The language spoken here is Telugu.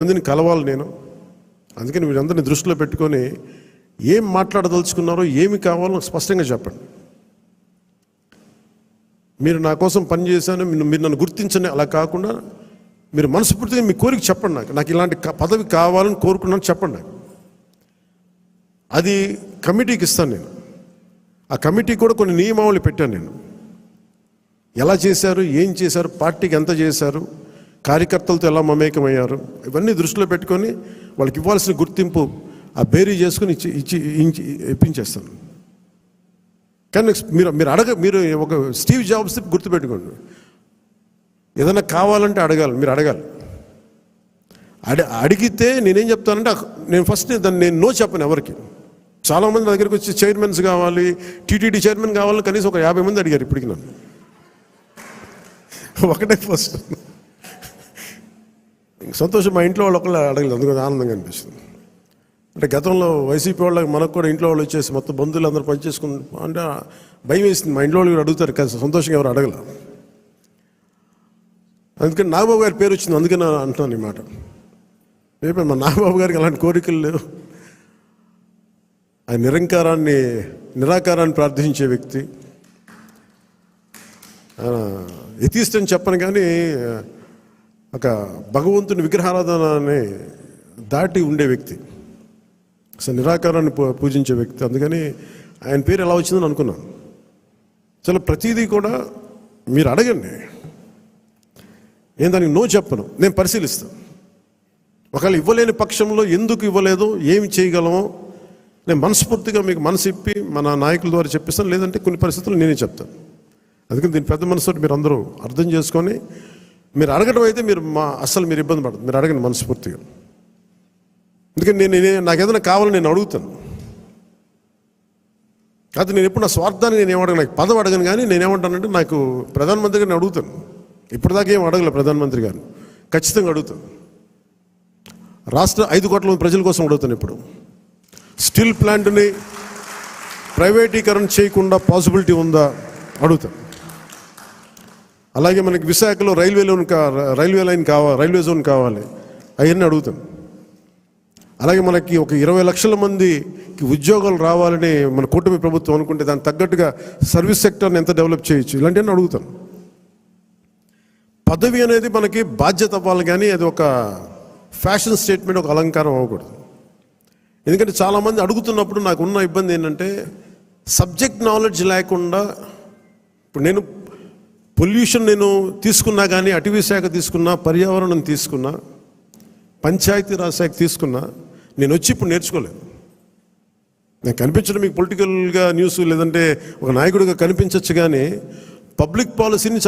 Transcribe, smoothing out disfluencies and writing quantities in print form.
మందిని కలవాలి నేను. అందుకని మీరందరినీ దృష్టిలో పెట్టుకొని ఏం మాట్లాడదలుచుకున్నారో ఏమి కావాలో స్పష్టంగా చెప్పండి. మీరు నా కోసం పనిచేశాను, మీరు నన్ను గుర్తించండి అలా కాకుండా మీరు మనస్ఫూర్తిగా మీ కోరిక చెప్పండి. నాకు ఇలాంటి పదవి కావాలని కోరుకున్నాను చెప్పండి. అది కమిటీకి ఇస్తాను నేను. ఆ కమిటీ కూడా కొన్ని నియమావళి పెట్టాను నేను. ఎలా చేశారు, ఏం చేశారు, పార్టీకి ఎంత చేశారు, కార్యకర్తలతో ఎలా మమేకమయ్యారు, ఇవన్నీ దృష్టిలో పెట్టుకొని వాళ్ళకి ఇవ్వాల్సిన గుర్తింపు ఆ బేరీ చేసుకుని ఇప్పించేస్తాను. కానీ మీరు ఒక స్టీవ్ జాబ్స్ గుర్తుపెట్టుకోండి, ఏదైనా కావాలంటే అడగాలి, మీరు అడగాలి. అడిగితే నేనేం చెప్తానంటే నేను ఫస్ట్ నేను నో చెప్పను ఎవరికి. చాలామంది నా దగ్గరికి వచ్చి చైర్మన్స్ కావాలి, టీటీడీ చైర్మన్ కావాలని కనీసం ఒక 50 మంది అడిగారు ఇప్పటికి నన్ను. ఒకటే ఫస్ట్ సంతోషం, మా ఇంట్లో వాళ్ళు ఒకళ్ళు అడగలేదు, అందుకని ఆనందంగా అనిపిస్తుంది. అంటే గతంలో వైసీపీ వాళ్ళకి మనకు కూడా ఇంట్లో వాళ్ళు వచ్చేసి మొత్తం బంధువులు అందరూ పనిచేసుకుని అంటే భయం వేసింది. మా ఇంట్లో వాళ్ళు అడుగుతారు కానీ సంతోషంగా ఎవరు అడగల. అందుకని నాగబాబు గారి పేరు వచ్చింది, అందుకని అంటున్నాను ఈ మాట. రేపు మా నాగబాబు గారికి అలాంటి కోరికలు లేవు. ఆయన నిరాకారాన్ని ప్రార్థించే వ్యక్తి. ఎథీస్ట్ అని చెప్పను కానీ ఒక భగవంతుని విగ్రహారాధనని దాటి ఉండే వ్యక్తి, అసలు నిరాకారాన్ని పూజించే వ్యక్తి. అందుకని ఆయన పేరు ఎలా వచ్చిందని అనుకున్నాను. చాలా ప్రతిదీ కూడా మీరు అడగండి, నేను దానికి నో చెప్పను, నేను పరిశీలిస్తాను. ఒకవేళ ఇవ్వలేని పక్షంలో ఎందుకు ఇవ్వలేదో, ఏమి చేయగలమో నేను మనస్ఫూర్తిగా మీకు మనసు ఇప్పి మన నాయకుల ద్వారా చెప్పిస్తాను. లేదంటే కొన్ని పరిస్థితులు నేనే చెప్తాను. అందుకని దీని పెద్ద మనసుతో మీరు అందరూ అర్థం చేసుకొని మీరు అడగడం అయితే అస్సలు మీరు ఇబ్బంది పడదు, మీరు అడగండి మనస్ఫూర్తిగా. ఎందుకంటే నాకు ఏదైనా కావాలని నేను అడుగుతాను. కాదు నేను ఎప్పుడు నా స్వార్థాన్ని నేను ఏమడగను, నాకు పదవి అడగను. కానీ నేనేమంటానంటే నాకు ప్రధానమంత్రి గారిని అడుగుతాను. ఇప్పటిదాకా ఏం అడగలేదు ప్రధానమంత్రి గారిని, ఖచ్చితంగా అడుగుతాను. రాష్ట్ర 5 కోట్ల మంది ప్రజల కోసం అడుగుతాను. ఇప్పుడు స్టీల్ ప్లాంట్ని ప్రైవేటీకరణ చేయకుండా పాసిబిలిటీ ఉందా అడుగుతాను. అలాగే మనకి విశాఖలో రైల్వే జోన్ కావాలి, అవన్నీ అడుగుతాను. అలాగే మనకి ఒక 20 లక్షల మందికి ఉద్యోగాలు రావాలని మన కూటమి ప్రభుత్వం అనుకుంటే దానికి తగ్గట్టుగా సర్వీస్ సెక్టర్ని ఎంత డెవలప్ చేయొచ్చు, ఇలాంటివన్నీ అడుగుతాను. పదవి అనేది మనకి బాధ్యత అవ్వాలి, కానీ అది ఒక ఫ్యాషన్ స్టేట్మెంట్, ఒక అలంకారం అవ్వకూడదు. ఎందుకంటే చాలామంది అడుగుతున్నప్పుడు నాకు ఉన్న ఇబ్బంది ఏంటంటే సబ్జెక్ట్ నాలెడ్జ్ లేకుండా. ఇప్పుడు నేను పొల్యూషన్ తీసుకున్నా, కానీ అటవీ శాఖ తీసుకున్నా, పర్యావరణం తీసుకున్నా, పంచాయతీరాజ్ శాఖ తీసుకున్నా, నేను వచ్చి ఇప్పుడు నేర్చుకోలేదు. నేను కనిపించడం మీకు పొలిటికల్గా న్యూస్ లేదంటే ఒక నాయకుడిగా కనిపించవచ్చు, కానీ పబ్లిక్ పాలసీని చాలా